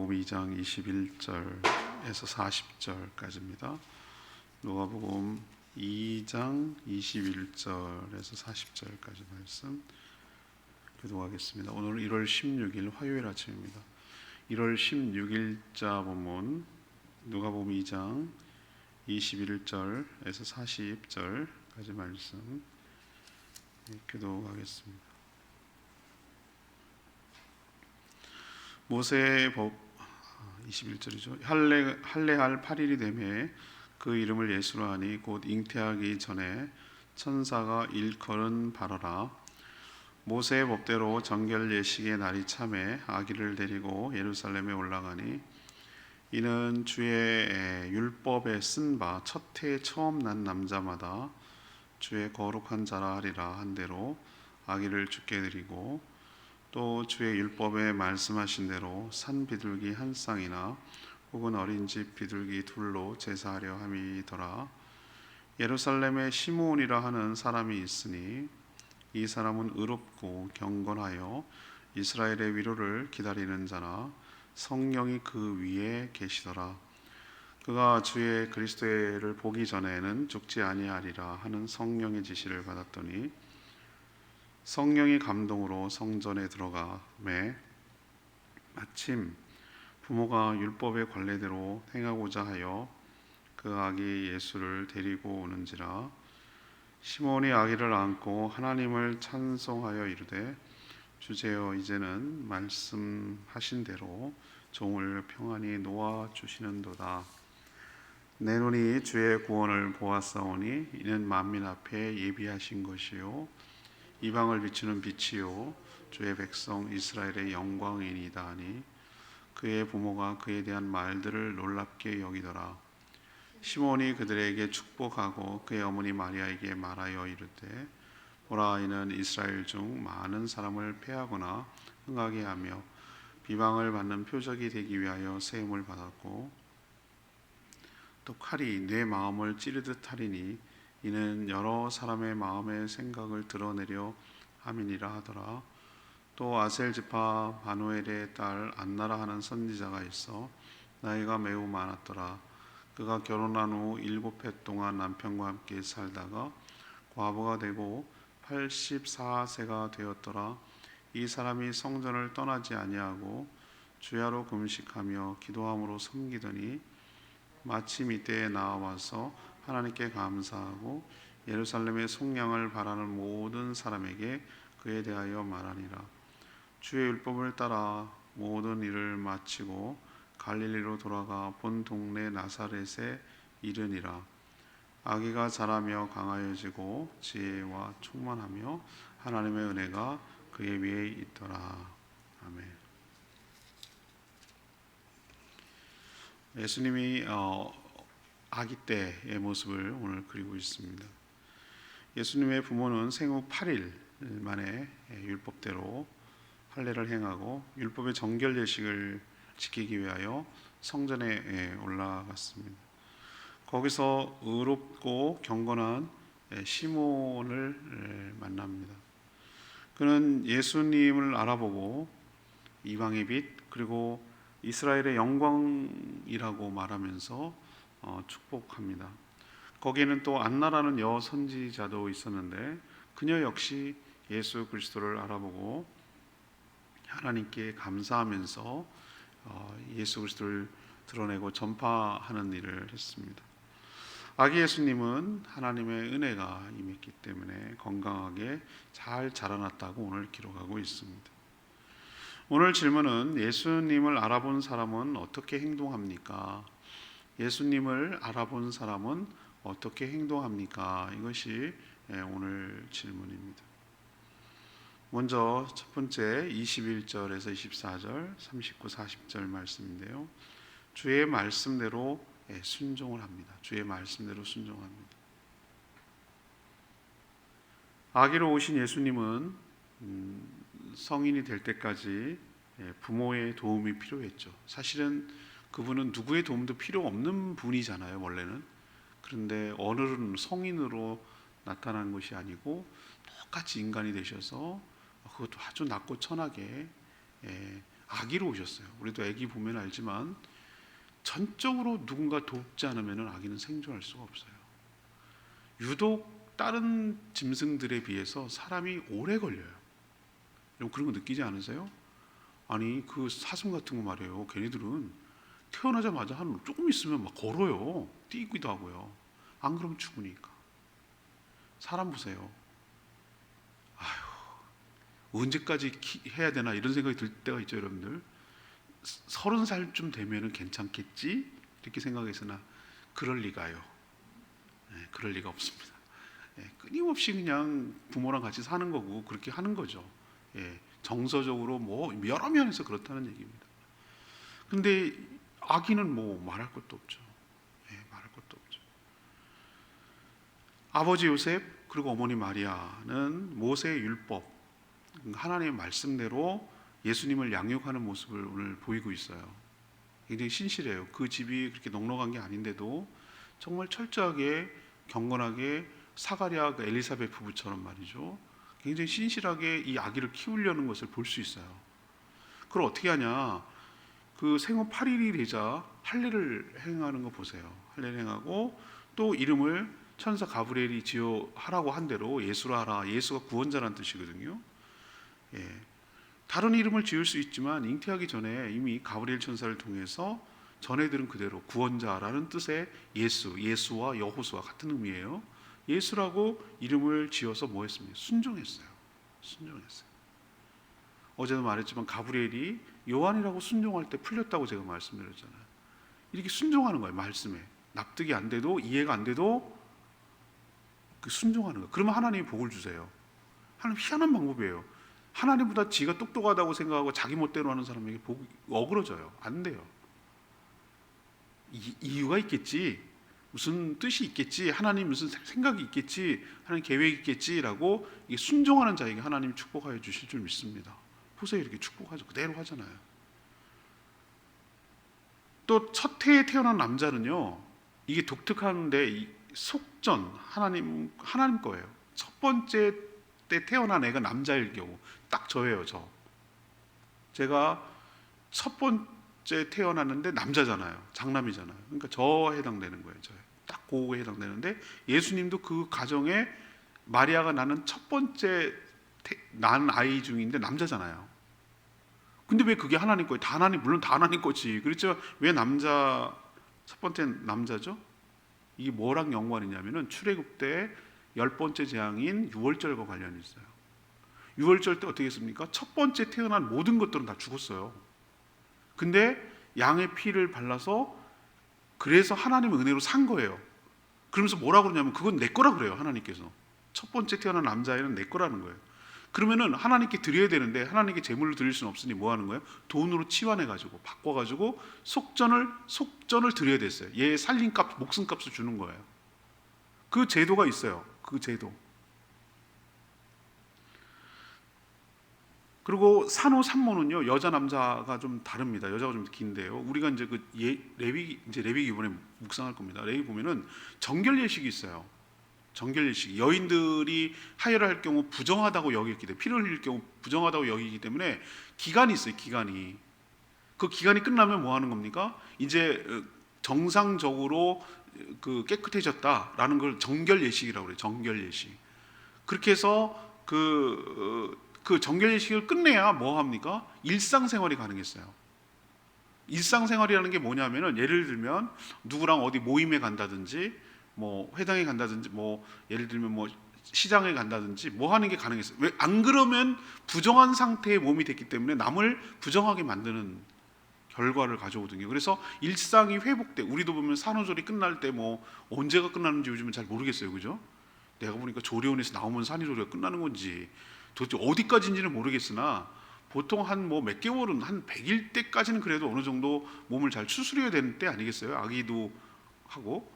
누가복음 2장 21절에서 40절까지입니다. 누가복음 2장 21절에서 40절까지 말씀 교독하겠습니다. 오늘은 1월 16일 화요일 아침입니다. 1월 16일자 본문 누가복음 2장 21절에서 40절까지 말씀 교독하겠습니다. 모세의 법 21절이죠. 할례할 8일이 되매 그 이름을 예수로 하니 곧 잉태하기 전에 천사가 일컬은 바로라. 모세의 법대로 정결 예식의 날이 참에 아기를 데리고 예루살렘에 올라가니 이는 주의 율법에 쓴 바 첫 해에 처음 난 남자마다 주의 거룩한 자라 하리라 한 대로 아기를 주께 드리고 또 주의 율법에 말씀하신 대로 산 비둘기 한 쌍이나 혹은 어린 집 비둘기 둘로 제사하려 함이더라. 예루살렘에 시므온이라 하는 사람이 있으니 이 사람은 의롭고 경건하여 이스라엘의 위로를 기다리는 자라. 성령이 그 위에 계시더라. 그가 주의 그리스도를 보기 전에는 죽지 아니하리라 하는 성령의 지시를 받았더니 성령이 감동으로 성전에 들어가매 마침 부모가 율법의 관례대로 행하고자 하여 그 아기 예수를 데리고 오는지라. 시몬이 아기를 안고 하나님을 찬송하여 이르되 주제여 이제는 말씀하신 대로 종을 평안히 놓아 주시는도다. 내 눈이 주의 구원을 보았사오니 이는 만민 앞에 예비하신 것이요 이방을 비추는 빛이요 주의 백성 이스라엘의 영광이니이다 하니 그의 부모가 그에 대한 말들을 놀랍게 여기더라. 시몬이 그들에게 축복하고 그의 어머니 마리아에게 말하여 이르되 보라 이는 이스라엘 중 많은 사람을 패하거나 흥하게 하며 비방을 받는 표적이 되기 위하여 세움을 받았고 또 칼이 내 마음을 찌르듯 하리니 이는 여러 사람의 마음의 생각을 드러내려 함이니라 하더라. 또 아셀 지파 바누엘의 딸 안나라 하는 선지자가 있어 나이가 매우 많았더라. 그가 결혼한 후 7해 동안 남편과 함께 살다가 과부가 되고 84세가 되었더라. 이 사람이 성전을 떠나지 아니하고 주야로 금식하며 기도함으로 섬기더니 마침 이때에 나와서 하나님께 감사하고 예루살렘의 속량을 바라는 모든 사람에게 그에 대하여 말하니라. 주의 율법을 따라 모든 일을 마치고 갈릴리로 돌아가 본 동네 나사렛에 이르니라. 아기가 자라며 강하여지고 지혜와 충만하며 하나님의 은혜가 그의 위에 있더라. 아멘. 예수님이 아기 때의 모습을 오늘 그리고 있습니다. 예수님의 부모는 생후 8일 만에 율법대로 할례를 행하고 율법의 정결 예식을 지키기 위하여 성전에 올라갔습니다. 거기서 의롭고 경건한 시몬을 만납니다. 그는 예수님을 알아보고 이방의 빛 그리고 이스라엘의 영광이라고 말하면서 축복합니다. 거기에는 또 안나라는 여 선지자도 있었는데 그녀 역시 예수 그리스도를 알아보고 하나님께 감사하면서 예수 그리스도를 드러내고 전파하는 일을 했습니다. 아기 예수님은 하나님의 은혜가 임했기 때문에 건강하게 잘 자라났다고 오늘 기록하고 있습니다. 오늘 질문은 예수님을 알아본 사람은 어떻게 행동합니까? 예수님을 알아본 사람은 어떻게 행동합니까? 이것이 오늘 질문입니다. 먼저 첫 번째 21절에서 24절, 39, 40절 말씀인데요. 주의 말씀대로 순종을 합니다. 주의 말씀대로 순종합니다. 아기로 오신 예수님은 성인이 될 때까지 부모의 도움이 필요했죠. 사실은 그분은 누구의 도움도 필요 없는 분이잖아요, 원래는. 그런데 오늘은 성인으로 나타난 것이 아니고 똑같이 인간이 되셔서 그것도 아주 낮고 천하게 아기로 오셨어요. 우리도 아기 보면 알지만 전적으로 누군가 돕지 않으면 아기는 생존할 수가 없어요. 유독 다른 짐승들에 비해서 사람이 오래 걸려요. 여러분 그런 거 느끼지 않으세요? 아니 그 사슴 같은 거 말이에요. 걔네들은 태어나자마자 한 조금 있으면 막 걸어요. 뛰기도 하고요. 안 그러면 죽으니까. 사람 보세요. 언제까지 해야 되나 이런 생각이 들 때가 있죠, 여러분들. 30살쯤 되면은 괜찮겠지 이렇게 생각했으나 그럴 리가요. 네, 그럴 리가 없습니다. 네, 끊임없이 그냥 부모랑 같이 사는 거고 그렇게 하는 거죠. 예, 정서적으로 뭐 여러 면에서 그렇다는 얘기입니다. 근데 아기는 뭐 말할 것도 없죠. 예, 말할 것도 없죠. 아버지 요셉 그리고 어머니 마리아는 모세의 율법 하나님의 말씀대로 예수님을 양육하는 모습을 오늘 보이고 있어요. 굉장히 신실해요. 그 집이 그렇게 넉넉한 게 아닌데도 정말 철저하게 경건하게 사가랴 그 엘리사벳 부부처럼 말이죠. 굉장히 신실하게 이 아기를 키우려는 것을 볼 수 있어요. 그걸 어떻게 하냐? 그 생후 8일이 되자 할례를 행하는 거 보세요. 할례를 행하고 또 이름을 천사 가브리엘이 지어 하라고 한 대로 예수라 하라. 예수가 구원자라는 뜻이거든요. 예. 다른 이름을 지을 수 있지만 잉태하기 전에 이미 가브리엘 천사를 통해서 전해들은 그대로 구원자라는 뜻의 예수, 예수와 여호수와 같은 의미예요. 예수라고 이름을 지어서 뭐 했습니까? 순종했어요. 순종했어요. 어제도 말했지만 가브리엘이 요한이라고 순종할 때 풀렸다고 제가 말씀드렸잖아요. 이렇게 순종하는 거예요. 말씀에 납득이 안 돼도 이해가 안 돼도 그 순종하는 거예요. 그러면 하나님이 복을 주세요. 하나님 희한한 방법이에요. 하나님보다 지가 똑똑하다고 생각하고 자기 멋대로 하는 사람에게 복이 어그러져요. 안 돼요. 이유가 있겠지. 무슨 뜻이 있겠지. 하나님 무슨 생각이 있겠지. 하나님 계획이 있겠지라고 순종하는 자에게 하나님 축복하여 주실 줄 믿습니다. 보세요. 이렇게 축복하죠. 그대로 하잖아요. 또 첫 해에 태어난 남자는요. 이게 독특한데 이 속전 하나님 거예요. 첫 번째 때 태어난 애가 남자일 경우 딱 저예요. 제가 첫 번째 태어났는데 남자잖아요. 장남이잖아요. 그러니까 저 해당되는 거예요. 딱 그거에 해당되는데 예수님도 그 가정에 마리아가 낳는 첫 번째 난 아이 중인데 남자잖아요. 근데 왜 그게 하나님 거예요? 물론 다 하나님 거지. 그렇죠? 왜 첫 번째 남자죠? 이게 뭐랑 연관이냐면은 출애굽 때 10번째 재앙인 유월절과 관련이 있어요. 유월절 때 어떻게 했습니까? 첫 번째 태어난 모든 것들은 다 죽었어요. 근데 양의 피를 발라서 그래서 하나님의 은혜로 산 거예요. 그러면서 뭐라고 그러냐면 그건 내 거라 그래요. 하나님께서. 첫 번째 태어난 남자애는 내 거라는 거예요. 그러면은 하나님께 드려야 되는데 하나님께 제물로 드릴 수는 없으니 뭐 하는 거예요? 돈으로 치환해가지고 바꿔가지고 속전을 드려야 됐어요. 얘 살림값, 목숨값을 주는 거예요. 그 제도가 있어요. 그 제도. 그리고 산후 산모는요 여자 남자가 좀 다릅니다. 여자가 좀 긴데요. 우리가 이제 레위기 이번에 묵상할 겁니다. 레위기 보면은 정결 예식이 있어요. 정결 예식. 여인들이 하혈을 할 경우 부정하다고 여기기 때문에 피를 흘릴 경우 부정하다고 여기기 때문에 기간이 있어요. 기간이. 그 기간이 끝나면 뭐 하는 겁니까? 이제 정상적으로 그 깨끗해졌다라는 걸 정결 예식이라고 그래요. 정결 예식. 그렇게 해서 그 정결 예식을 끝내야 뭐 합니까? 일상생활이 가능했어요. 일상생활이라는 게 뭐냐면은 예를 들면 누구랑 어디 모임에 간다든지 뭐 회당에 간다든지 뭐 예를 들면 뭐 시장에 간다든지 뭐 하는 게 가능했어요. 왜 안 그러면 부정한 상태의 몸이 됐기 때문에 남을 부정하게 만드는 결과를 가져오거든요. 그래서 일상이 회복돼. 우리도 보면 산후조리 끝날 때 뭐 언제가 끝나는지 요즘은 잘 모르겠어요. 그죠? 내가 보니까 조리원에서 나오면 산후조리가 끝나는 건지 도대체 어디까지인지는 모르겠으나 보통 한 뭐 몇 개월은 한 100일 때까지는 그래도 어느 정도 몸을 잘 추스려야 되는 때 아니겠어요? 아기도 하고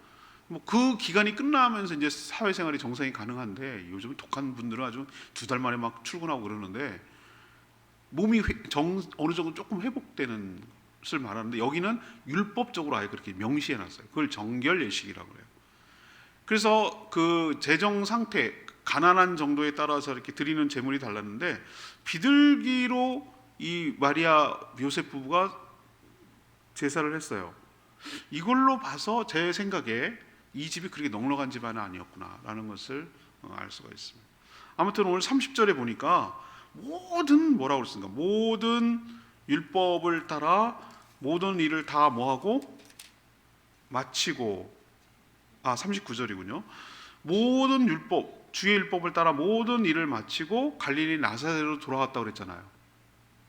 뭐 그 기간이 끝나면서 이제 사회생활이 정상이 가능한데 요즘 독한 분들은 아주 2달 만에 막 출근하고 그러는데 몸이 어느 정도 조금 회복되는 것을 말하는데 여기는 율법적으로 아예 그렇게 명시해놨어요. 그걸 정결 예식이라고 해요. 그래서 그 재정 상태 가난한 정도에 따라서 이렇게 드리는 제물이 달랐는데 비둘기로 이 마리아 요셉 부부가 제사를 했어요. 이걸로 봐서 제 생각에 이 집이 그렇게 넉넉한 집안은 아니었구나라는 것을 알 수가 있습니다. 아무튼 오늘 30절에 보니까 모든 뭐라고 그랬습니까? 모든 율법을 따라 모든 일을 다 뭐하고 마치고 39절이군요. 모든 율법, 주의 율법을 따라 모든 일을 마치고 갈릴리 나사렛으로 돌아갔다고 그랬잖아요.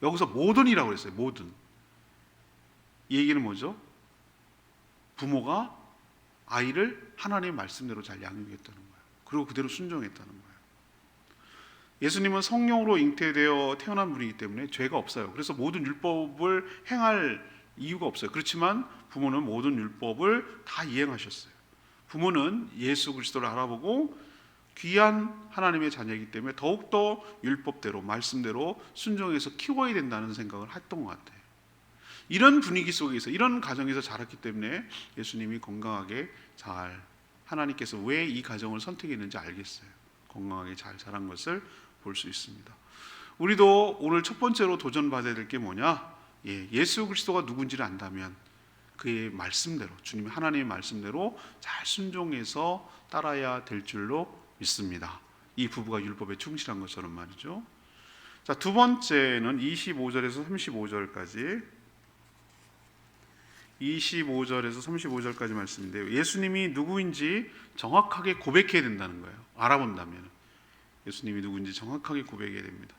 여기서 모든이라고 그랬어요. 모든. 이 얘기는 뭐죠? 부모가 아이를 하나님의 말씀대로 잘 양육했다는 거예요. 그리고 그대로 순종했다는 거예요. 예수님은 성령으로 잉태되어 태어난 분이기 때문에 죄가 없어요. 그래서 모든 율법을 행할 이유가 없어요. 그렇지만 부모는 모든 율법을 다 이행하셨어요. 부모는 예수 그리스도를 알아보고 귀한 하나님의 자녀이기 때문에 더욱더 율법대로 말씀대로 순종해서 키워야 된다는 생각을 했던 것 같아요. 이런 분위기 속에서 이런 가정에서 자랐기 때문에 예수님이 건강하게 잘 하나님께서 왜 이 가정을 선택했는지 알겠어요. 건강하게 잘 자란 것을 볼 수 있습니다. 우리도 오늘 첫 번째로 도전받아야 될 게 뭐냐? 예수 그리스도가 누군지를 안다면 그의 말씀대로 주님의 하나님의 말씀대로 잘 순종해서 따라야 될 줄로 믿습니다. 이 부부가 율법에 충실한 것처럼 말이죠. 자, 두 번째는 25절에서 35절까지 25절에서 35절까지 말씀인데요. 예수님이 누구인지 정확하게 고백해야 된다는 거예요. 알아본다면 예수님이 누구인지 정확하게 고백해야 됩니다.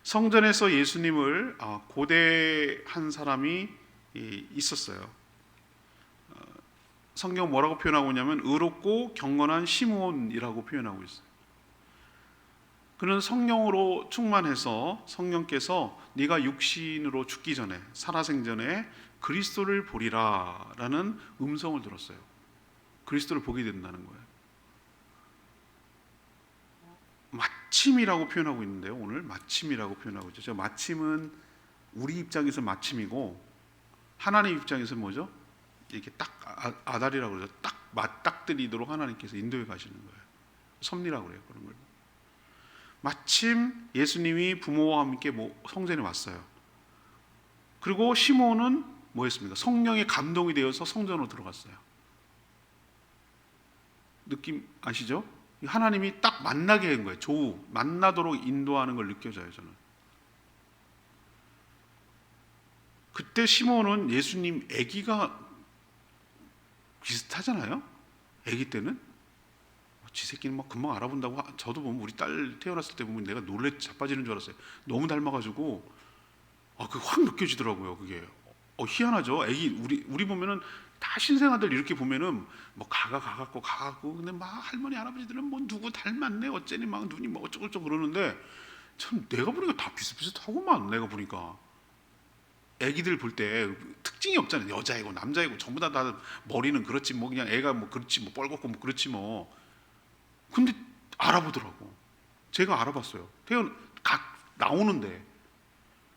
성전에서 예수님을 고대한 사람이 있었어요. 성경 뭐라고 표현하고 있냐면 의롭고 경건한 시므온이라고 표현하고 있어요. 그는 성령으로 충만해서 성령께서 네가 육신으로 죽기 전에 살아생전에 그리스도를 보리라 라는 음성을 들었어요. 그리스도를 보게 된다는 거예요. 마침이라고 표현하고 있는데요. 오늘 마침이라고 표현하고 있죠. 제가 마침은 우리 입장에서 마침이고 하나님 입장에서 뭐죠? 이렇게 딱 아달이라고 그러죠. 딱 맞닥뜨리도록 하나님께서 인도해 가시는 거예요. 섭리라고 그래요. 그런 걸. 마침 예수님이 부모와 함께 성전에 왔어요. 그리고 시몬은 뭐 했습니까? 성령의 감동이 되어서 성전으로 들어갔어요. 느낌 아시죠? 하나님이 딱 만나게 한 거예요. 조우, 만나도록 인도하는 걸 느껴져요. 저는. 그때 시몬은 예수님 아기가 비슷하잖아요. 아기 때는 지 새끼는 막 금방 알아본다고. 저도 보면 우리 딸 태어났을 때 보면 내가 놀래 자빠지는 줄 알았어요. 너무 닮아가지고 그게 확 느껴지더라고요. 그게 희한하죠. 아기 우리 보면은 다 신생아들 이렇게 보면은 뭐 가갖고 근데 막 할머니 할아버지들은 뭐 누구 닮았네 어쩌니 막 눈이 뭐 어쩌고저쩌고 그러는데 참 내가 보니까 다 비슷비슷하고만. 내가 보니까 애기들 볼 때 특징이 없잖아요. 여자이고 남자이고 전부 다 머리는 그렇지 뭐 그냥 애가 뭐 그렇지 뭐 뻘겋고 뭐 그렇지 뭐. 근데 알아보더라고. 제가 알아봤어요. 각 나오는데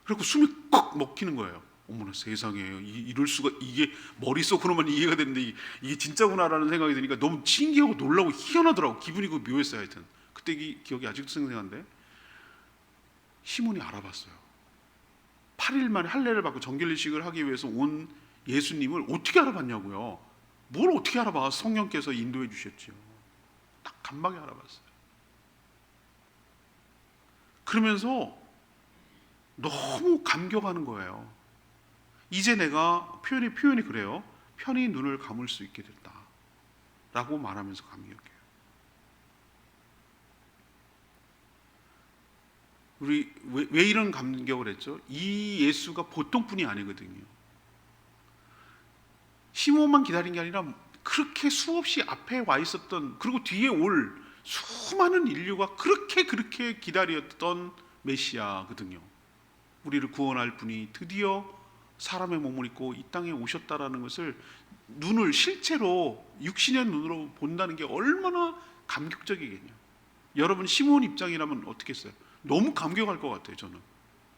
그래서 숨이 꽉 먹히는 거예요. 어머나 세상에 이럴 수가. 이게 머릿속으로만 이해가 되는데 이게 진짜구나라는 생각이 드니까 너무 신기하고 놀라고 희한하더라고. 기분이 묘했어요. 하여튼 그때 기억이 아직도 생생한데 시몬이 알아봤어요. 8일 만에 할례를 받고 정결례식을 하기 위해서 온 예수님을 어떻게 알아봤냐고요. 뭘 어떻게 알아봐. 성령께서 인도해 주셨죠. 딱 간방에 알아봤어요. 그러면서 너무 감격하는 거예요. 이제 내가 표현이 그래요. 편히 눈을 감을 수 있게 됐다 라고 말하면서 감격해요. 우리 왜 이런 감격을 했죠? 이 예수가 보통 분이 아니거든요. 시몬만 기다린 게 아니라 그렇게 수없이 앞에 와 있었던, 그리고 뒤에 올 수많은 인류가 그렇게 기다렸던 메시아거든요. 우리를 구원할 분이 드디어 사람의 몸을 입고 이 땅에 오셨다라는 것을 눈을 실제로 육신의 눈으로 본다는 게 얼마나 감격적이겠냐. 여러분 시몬 입장이라면 어떻게 했어요? 너무 감격할 것 같아요. 저는.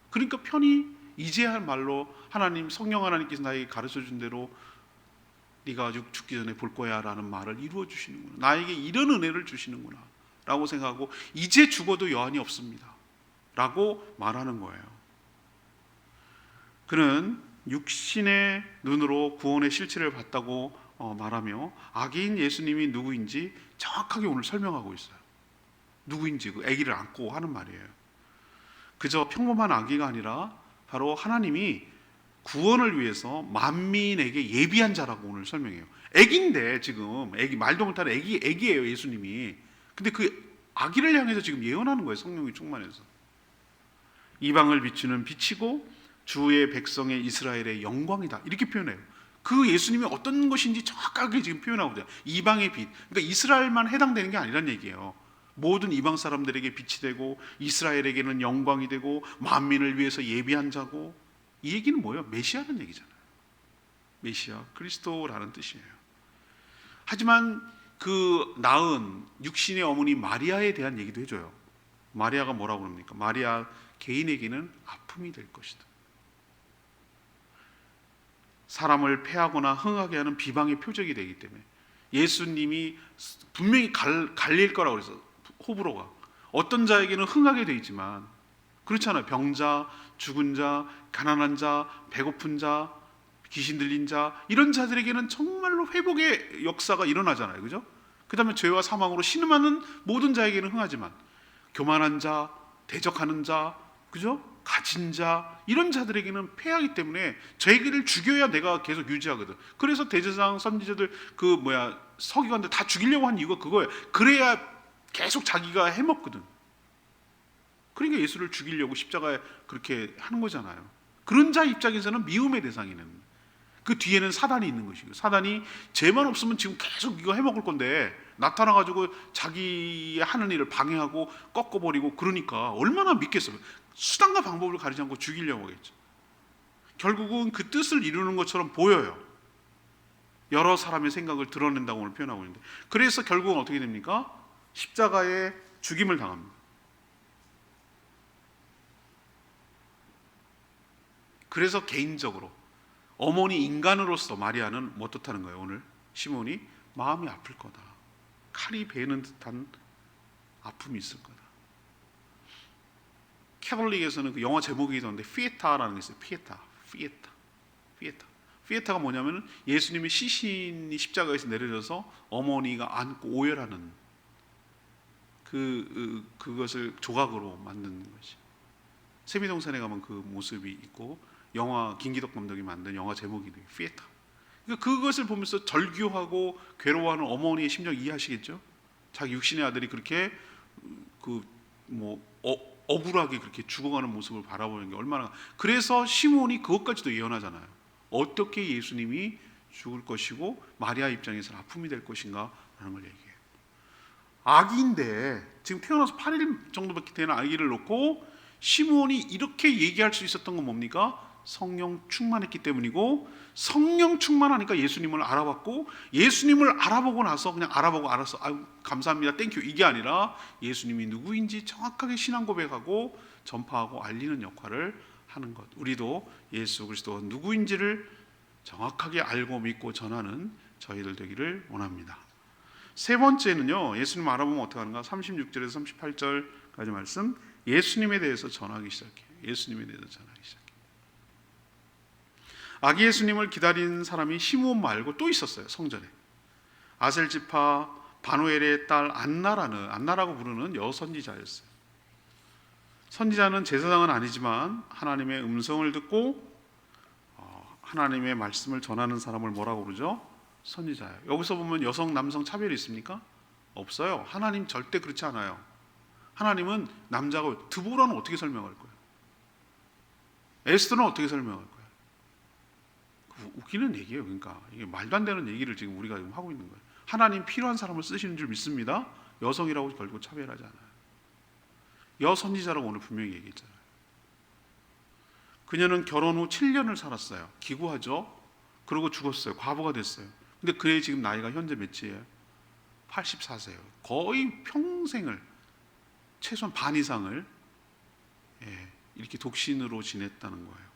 그러니까 편히 이제야 할 말로 성령 하나님께서 나에게 가르쳐 준 대로 네가 죽기 전에 볼 거야 라는 말을 이루어 주시는구나. 나에게 이런 은혜를 주시는구나 라고 생각하고 이제 죽어도 여한이 없습니다 라고 말하는 거예요. 그는 육신의 눈으로 구원의 실체를 봤다고 말하며 아기인 예수님이 누구인지 정확하게 오늘 설명하고 있어요. 누구인지 그 아기를 안고 하는 말이에요. 그저 평범한 아기가 아니라 바로 하나님이 구원을 위해서 만민에게 예비한 자라고 오늘 설명해요. 아기인데 지금 아기 말도 못하는 아기예요 예수님이. 근데 그 아기를 향해서 지금 예언하는 거예요. 성령이 충만해서. 이방을 비추는 빛이고 주의 백성의 이스라엘의 영광이다 이렇게 표현해요. 그 예수님이 어떤 것인지 정확하게 지금 표현하고 있어요. 이방의 빛. 그러니까 이스라엘만 해당되는 게 아니란 얘기예요. 모든 이방 사람들에게 빛이 되고 이스라엘에게는 영광이 되고 만민을 위해서 예비한 자고. 이 얘기는 뭐예요? 메시아라는 얘기잖아요. 메시아, 그리스도라는 뜻이에요. 하지만 그 낳은 육신의 어머니 마리아에 대한 얘기도 해줘요. 마리아가 뭐라고 그럽니까? 마리아 개인에게는 아픔이 될 것이다. 사람을 패하거나 흥하게 하는 비방의 표적이 되기 때문에 예수님이 분명히 갈릴 거라고 그래서 호불호가 어떤 자에게는 흥하게 돼 있지만 그렇잖아요. 병자, 죽은 자, 가난한 자, 배고픈 자, 귀신 들린 자 이런 자들에게는 정말로 회복의 역사가 일어나잖아요. 그죠? 그 다음에 죄와 사망으로 신음하는 모든 자에게는 흥하지만 교만한 자, 대적하는 자, 그죠? 가진 자 이런 자들에게는 패하기 때문에 저에게를 죽여야 내가 계속 유지하거든. 그래서 대제사장, 선지자들 서기관들 다 죽이려고 한 이유가 그거예요. 그래야 계속 자기가 해먹거든. 그러니까 예수를 죽이려고 십자가에 그렇게 하는 거잖아요. 그런 자 입장에서는 미움의 대상이는 그 뒤에는 사단이 있는 것이고 사단이 죄만 없으면 지금 계속 이거 해먹을 건데 나타나가지고 자기 하는 일을 방해하고 꺾어버리고 그러니까 얼마나 믿겠어요. 수단과 방법을 가리지 않고 죽이려고 하겠죠. 결국은 그 뜻을 이루는 것처럼 보여요. 여러 사람의 생각을 드러낸다고 오늘 표현하고 있는데 그래서 결국은 어떻게 됩니까? 십자가에 죽임을 당합니다. 그래서 개인적으로 어머니 인간으로서 마리아는 뭐 어떻다는 거예요? 오늘 시몬이 마음이 아플 거다. 칼이 베는 듯한 아픔이 있을 거다. 캐톨릭에서는 그 영화 제목이 있던데 피에타라는 게 있어요. 피에타가 뭐냐면 예수님의 시신이 십자가에서 내려져서 어머니가 안고 오열하는 그것을 조각으로 만든 것이. 세미동산에 가면 그 모습이 있고 영화 김기덕 감독이 만든 영화 제목이 피에타. 그러니까 그것을 보면서 절규하고 괴로워하는 어머니의 심정 이해하시겠죠? 자기 육신의 아들이 그렇게 억울하게 그렇게 죽어가는 모습을 바라보는 게 얼마나. 그래서 시몬이 그것까지도 예언하잖아요. 어떻게 예수님이 죽을 것이고 마리아 입장에서는 아픔이 될 것인가 라는 걸 얘기해요. 아기인데 지금 태어나서 8일 정도밖에 되는 아기를 놓고 시몬이 이렇게 얘기할 수 있었던 건 뭡니까? 성령 충만했기 때문이고 성령 충만하니까 예수님을 알아봤고 예수님을 알아보고 나서 그냥 알아보고 알았어 아유 감사합니다 땡큐 이게 아니라 예수님이 누구인지 정확하게 신앙 고백하고 전파하고 알리는 역할을 하는 것. 우리도 예수 그리스도가 누구인지를 정확하게 알고 믿고 전하는 저희들 되기를 원합니다. 세 번째는요, 예수님 알아보면 어떻게 하는가? 36절에서 38절까지 말씀, 예수님에 대해서 전하기 시작해요. 예수님에 대해서 전하기 시작해요. 아기 예수님을 기다리는 사람이 시므온 말고 또 있었어요. 성전에 아셀 지파 바누엘의 딸 안나라고 부르는 여선지자였어요. 선지자는 제사장은 아니지만 하나님의 음성을 듣고 하나님의 말씀을 전하는 사람을 뭐라고 부르죠? 선지자예요. 여기서 보면 여성 남성 차별이 있습니까? 없어요. 하나님 절대 그렇지 않아요. 하나님은 남자가. 드보라는 어떻게 설명할 거예요? 에스더는 어떻게 설명할 거예요? 웃기는 얘기예요. 그러니까 이게 말도 안 되는 얘기를 지금 우리가 지금 하고 있는 거예요. 하나님 필요한 사람을 쓰시는 줄 믿습니다. 여성이라고 결국 차별하지 않아요. 여선지자라고 오늘 분명히 얘기했잖아요. 그녀는 결혼 후 7년을 살았어요. 기구하죠. 그러고 죽었어요. 과부가 됐어요. 근데 그의 지금 나이가 현재 몇이에요? 84세예요. 거의 평생을 최소한 반 이상을 이렇게 독신으로 지냈다는 거예요.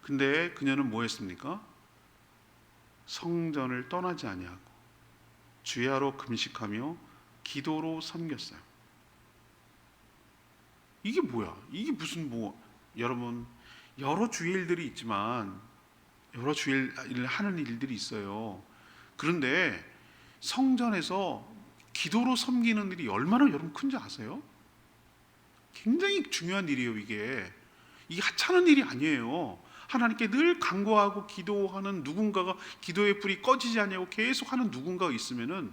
근데 그녀는 뭐 했습니까? 성전을 떠나지 아니하고 주야로 금식하며 기도로 섬겼어요. 이게 뭐야? 이게 무슨 여러분 여러 주의 일들이 있지만 여러 주의 일을 하는 일들이 있어요. 그런데 성전에서 기도로 섬기는 일이 얼마나 여러분 큰지 아세요? 굉장히 중요한 일이에요. 이게 하찮은 일이 아니에요. 하나님께 늘 간구하고 기도하는 누군가가, 기도의 불이 꺼지지 않냐고 계속 하는 누군가가 있으면은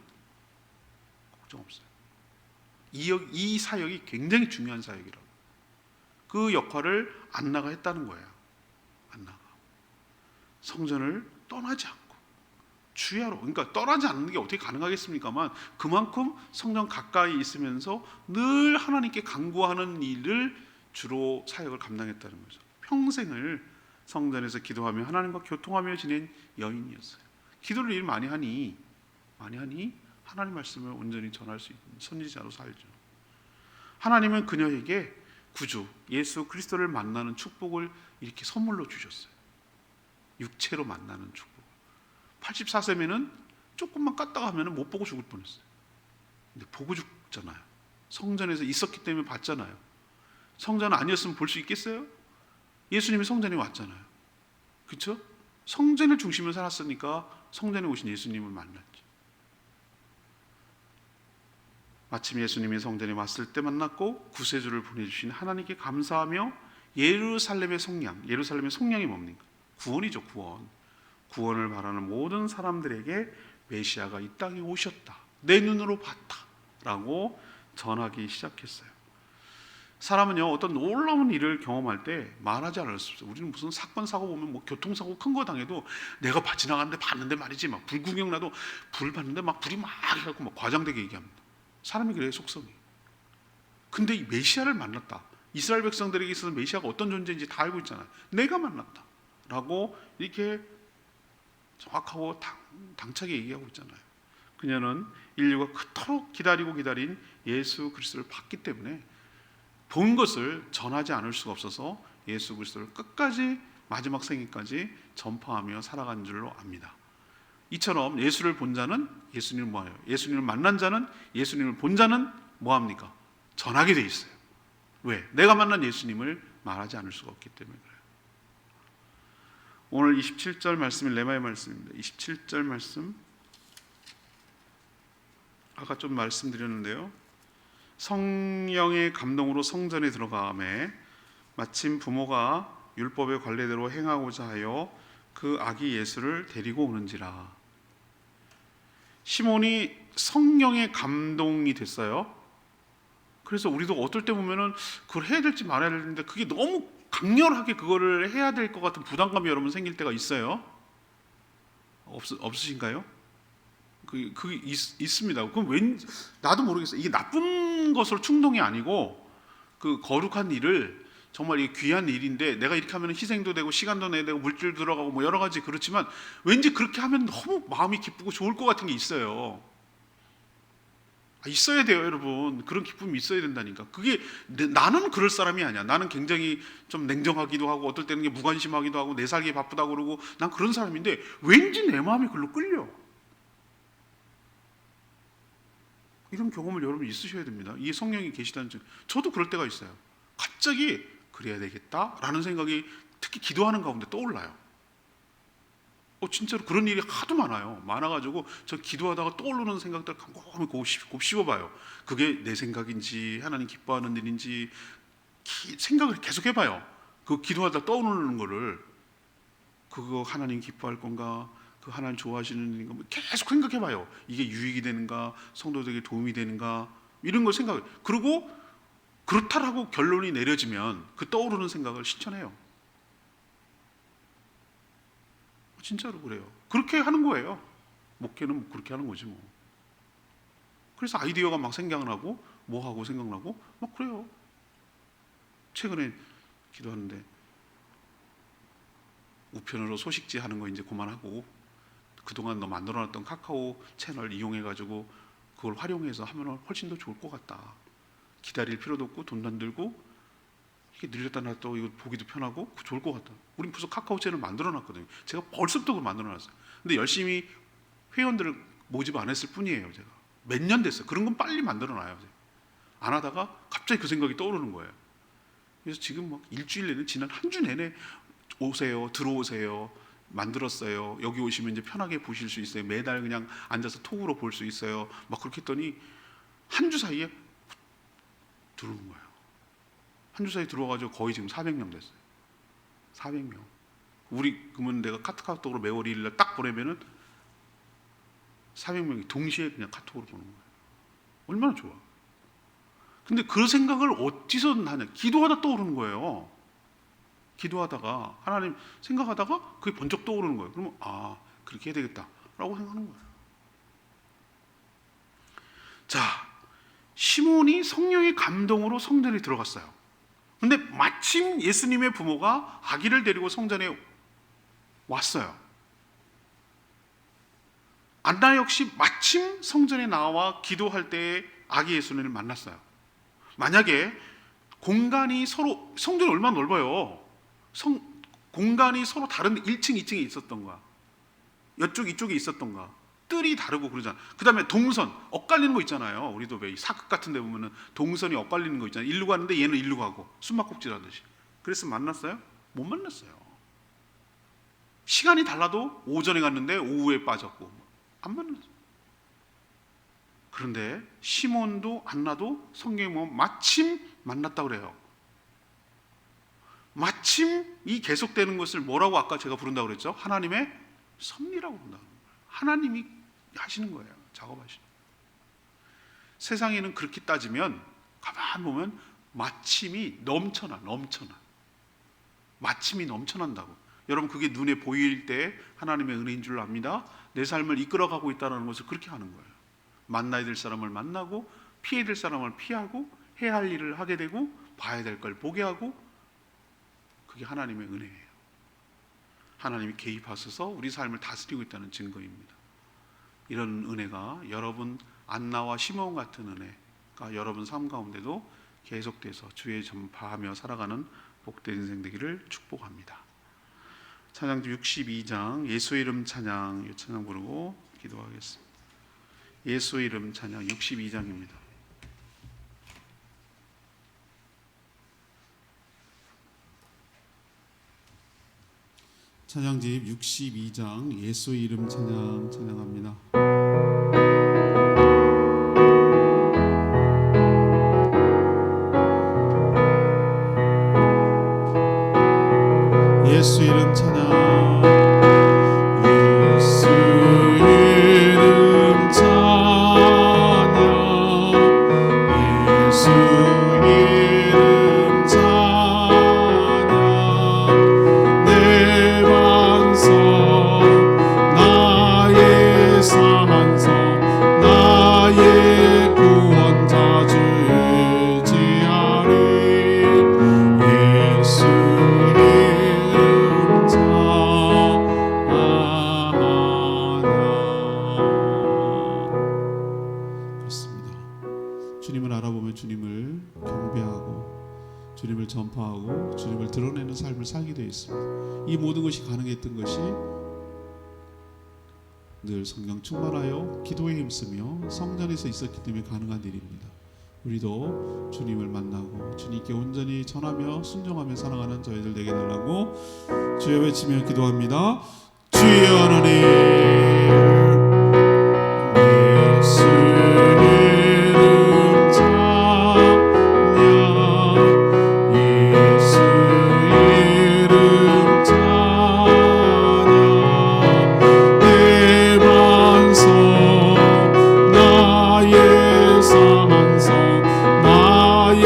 걱정 없어요. 이 사역이 굉장히 중요한 사역이라고. 그 역할을 안나가 했다는 거예요. 안나가 성전을 떠나지 않고 주야로, 그러니까 떠나지 않는 게 어떻게 가능하겠습니까만 그만큼 성전 가까이 있으면서 늘 하나님께 간구하는 일을 주로 사역을 감당했다는 거죠. 평생을 성전에서 기도하며 하나님과 교통하며 지낸 여인이었어요. 기도를 일 많이 하니 하나님 말씀을 온전히 전할 수 있는 선지자로 살죠. 하나님은 그녀에게 구주 예수 그리스도를 만나는 축복을 이렇게 선물로 주셨어요. 육체로 만나는 축복. 84세면은 조금만 깠다가 하면 못 보고 죽을 뻔했어요. 근데 보고 죽잖아요. 성전에서 있었기 때문에 봤잖아요. 성전 아니었으면 볼 수 있겠어요? 예수님이 성전에 왔잖아요. 그렇죠? 성전을 중심으로 살았으니까 성전에 오신 예수님을 만났죠. 마침 예수님이 성전에 왔을 때 만났고 구세주를 보내주신 하나님께 감사하며 예루살렘의 속량이 뭡니까? 구원이죠. 구원을 바라는 모든 사람들에게 메시아가 이 땅에 오셨다, 내 눈으로 봤다 라고 전하기 시작했어요. 사람은요, 어떤 놀라운 일을 경험할 때 말하지 않을 수 없어요. 우리는 무슨 사건 사고 보면 뭐 교통사고 큰 거 당해도 내가 지나가는데 봤는데 말이지, 막 불구경 나도 불 봤는데 막 불이 막 해갖고 막 과장되게 얘기합니다. 사람이 그래요, 속성이. 근데 이 메시아를 만났다, 이스라엘 백성들에게 있어서 메시아가 어떤 존재인지 다 알고 있잖아요. 내가 만났다 라고 이렇게 정확하고 당차게 얘기하고 있잖아요. 그녀는 인류가 그토록 기다린 예수 그리스도를 봤기 때문에 본 것을 전하지 않을 수가 없어서 예수 그리스도를 끝까지 마지막 생애까지 전파하며 살아간 줄로 압니다. 이처럼 예수를 본 자는 예수님을 뭐해요? 예수님을 만난 자는, 예수님을 본 자는 뭐합니까? 전하게 돼 있어요. 왜? 내가 만난 예수님을 말하지 않을 수가 없기 때문에 그래요. 오늘 27절 말씀이 레마의 말씀입니다. 27절 말씀, 아까 좀 말씀드렸는데요, 성령의 감동으로 성전에 들어가매 마침 부모가 율법의 관례대로 행하고자 하여 그 아기 예수를 데리고 오는지라. 시몬이 성령의 감동이 됐어요. 그래서 우리도 어떨 때 보면은 그걸 해야 될지 말아야 되는데 그게 너무 강렬하게 그거를 해야 될 것 같은 부담감이 여러분 생길 때가 있어요. 없으신가요? 그게 있습니다. 그럼 왠지 나도 모르겠어요. 이게 나쁜 것으로 충동이 아니고 그 거룩한 일을, 정말 이 귀한 일인데 내가 이렇게 하면 희생도 되고 시간도 내야 되고 물질 들어가고 뭐 여러 가지 그렇지만 왠지 그렇게 하면 너무 마음이 기쁘고 좋을 것 같은 게 있어요. 있어야 돼요, 여러분. 그런 기쁨이 있어야 된다니까. 그게 나는 그럴 사람이 아니야. 나는 굉장히 좀 냉정하기도 하고 어떨 때는 무관심하기도 하고 내 살기 바쁘다고 그러고 난 그런 사람인데 왠지 내 마음이 그걸로 끌려. 이런 경험을 여러분 있으셔야 됩니다. 이게 성령이 계시다는 증. 저도 그럴 때가 있어요. 갑자기 그래야 되겠다라는 생각이 특히 기도하는 가운데 떠올라요. 진짜로 그런 일이 하도 많아가지고 저 기도하다가 떠오르는 생각들 곰곰이 곱씹어봐요. 그게 내 생각인지 하나님 기뻐하는 일인지 생각을 계속 해봐요. 그 기도하다 떠오르는 거를, 그거 하나님 기뻐할 건가, 그 하나님 좋아하시는 일인가, 계속 생각해봐요. 이게 유익이 되는가, 성도들에게 도움이 되는가, 이런 걸 생각해요. 그리고 그렇다라고 결론이 내려지면 그 떠오르는 생각을 실천해요. 진짜로 그래요. 그렇게 하는 거예요. 목회는 그렇게 하는 거지 뭐. 그래서 아이디어가 막 생각나고 뭐하고 생각나고 막 그래요. 최근에 기도하는데 우편으로 소식지 하는 거 이제 그만하고 그동안 너 만들어놨던 카카오 채널 이용해가지고 그걸 활용해서 하면 훨씬 더 좋을 것 같다. 기다릴 필요도 없고 돈도 안 들고 이게 늘렸다 놨다 이거 보기도 편하고 좋을 것 같다. 우린 벌써 카카오 채널 만들어놨거든요. 제가 벌써부터 그걸 만들어놨어요. 근데 열심히 회원들을 모집 안 했을 뿐이에요. 제가 몇 년 됐어요. 그런 건 빨리 만들어놔요. 안 하다가 갑자기 그 생각이 떠오르는 거예요. 그래서 지금 막 일주일 내내 지난 한 주 내내 오세요, 들어오세요, 만들었어요. 여기 오시면 이제 편하게 보실 수 있어요. 매달 그냥 앉아서 톡으로 볼 수 있어요. 막 그렇게 했더니 한 주 사이에 들어오는 거예요. 한 주 사이에 들어와가지고 거의 지금 400명 됐어요. 400명. 우리 그러면 내가 카톡으로 매월 1일날 딱 보내면은 400명이 동시에 그냥 카톡으로 보는 거예요. 얼마나 좋아. 근데 그 생각을 어디서 하냐? 기도하다 떠오르는 거예요. 기도하다가 하나님 생각하다가 그게 번쩍 떠오르는 거예요. 그러면 그렇게 해야 되겠다라고 생각하는 거예요. 자, 시몬이 성령의 감동으로 성전에 들어갔어요. 근데 마침 예수님의 부모가 아기를 데리고 성전에 왔어요. 안나 역시 마침 성전에 나와 기도할 때에 아기 예수님을 만났어요. 만약에 공간이 서로, 성전이 얼마나 넓어요. 공간이 서로 다른 1층, 2층에 있었던 거야. 이쪽, 이쪽에 있었던 거야. 뜰이 다르고 그러잖아. 그 다음에 동선, 엇갈리는 거 있잖아요. 우리도 왜 사극 같은 데 보면은 동선이 엇갈리는 거 있잖아요. 일로 가는데 얘는 일로 가고, 숨막꼭질 하듯이. 그래서 만났어요? 못 만났어요. 시간이 달라도 오전에 갔는데 오후에 빠졌고, 안 만났어요. 그런데 시몬도 안나도 성경에 보면 마침 만났다고 그래요. 마침 이 계속되는 것을 뭐라고 아까 제가 부른다고 그랬죠? 하나님의 섭리라고 부른다는 거예요. 하나님이 하시는 거예요. 작업하시는 거예요. 세상에는 그렇게 따지면 가만 보면 마침이 넘쳐나. 마침이 넘쳐난다고. 여러분 그게 눈에 보일 때 하나님의 은혜인 줄 압니다. 내 삶을 이끌어가고 있다는 것을 그렇게 하는 거예요. 만나야 될 사람을 만나고 피해야 될 사람을 피하고 해야 할 일을 하게 되고 봐야 될 걸 보게 하고, 그게 하나님의 은혜예요. 하나님이 개입하셔서 우리 삶을 다스리고 있다는 증거입니다. 이런 은혜가 여러분 안나와 시몬 같은 은혜가 여러분 삶 가운데도 계속돼서 주의 전파하며 살아가는 복된 인생 되기를 축복합니다. 찬양집 62장 예수의 이름 찬양, 이 찬양 부르고 기도하겠습니다. 예수의 이름 찬양 62장입니다. 찬양집 62장 예수의 이름 찬양 찬양합니다. 예수 이름 찬양. 예수 이름 찬양. 예수 이름 찬양. 내 반석 나의 산성 나의 구원자 주 의지하리. 예수 주님을 알아보면 주님을 경배하고 주님을 전파하고 주님을 드러내는 삶을 살게 되어 있습니다. 이 모든 것이 가능했던 것이 늘 성령 충만하여 기도에 힘쓰며 성전에서 있었기 때문에 가능한 일입니다. 우리도 주님을 만나고 주님께 온전히 전하며 순종하며 살아가는 저희들 되게 달라고 주여 외치며 기도합니다. 주여 하나님 예수 이름 찬양 예수 이름 찬양 내 반석 나의 산성 나의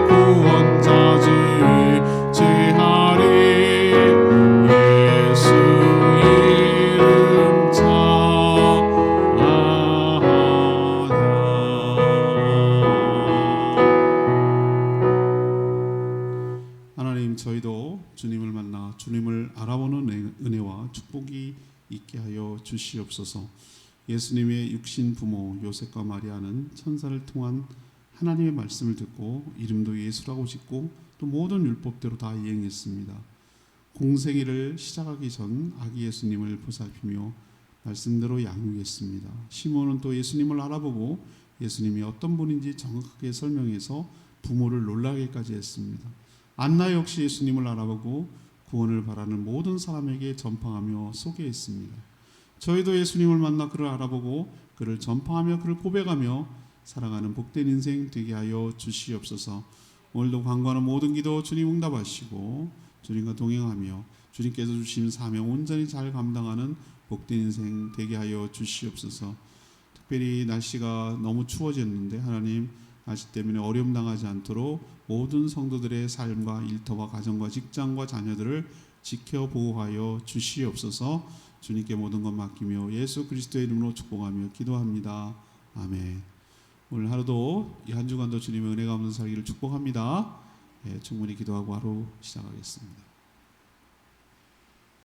구원자 주 의지하리. 예수 이름 찬양하나. 하나님 저희도 주님을 만나 주님을 알아보는 은혜와 축복이 있게 하여 주시옵소서. 예수님의 육신 부모 요셉과 마리아는 천사를 통한 하나님의 말씀을 듣고 이름도 예수라고 짓고 또 모든 율법대로 다 이행했습니다. 공생애를 시작하기 전 아기 예수님을 보살피며 말씀대로 양육했습니다. 시몬은 또 예수님을 알아보고 예수님이 어떤 분인지 정확하게 설명해서 부모를 놀라게까지 했습니다. 안나 역시 예수님을 알아보고 구원을 바라는 모든 사람에게 전파하며 소개했습니다. 저희도 예수님을 만나 그를 알아보고 그를 전파하며 그를 고백하며 살아가는 복된 인생 되게 하여 주시옵소서. 오늘도 간구하는 모든 기도 주님 응답하시고 주님과 동행하며 주님께서 주신 사명 온전히 잘 감당하는 복된 인생 되게 하여 주시옵소서. 특별히 날씨가 너무 추워졌는데 하나님 날씨 때문에 어려움 당하지 않도록 모든 성도들의 삶과 일터와 가정과 직장과 자녀들을 지켜 보호하여 주시옵소서. 주님께 모든 것 맡기며 예수 그리스도의 이름으로 축복하며 기도합니다. 아멘. 오늘 하루도 이 한 주간도 주님의 은혜가 없는 살기를 축복합니다. 충분히 기도하고 하루 시작하겠습니다.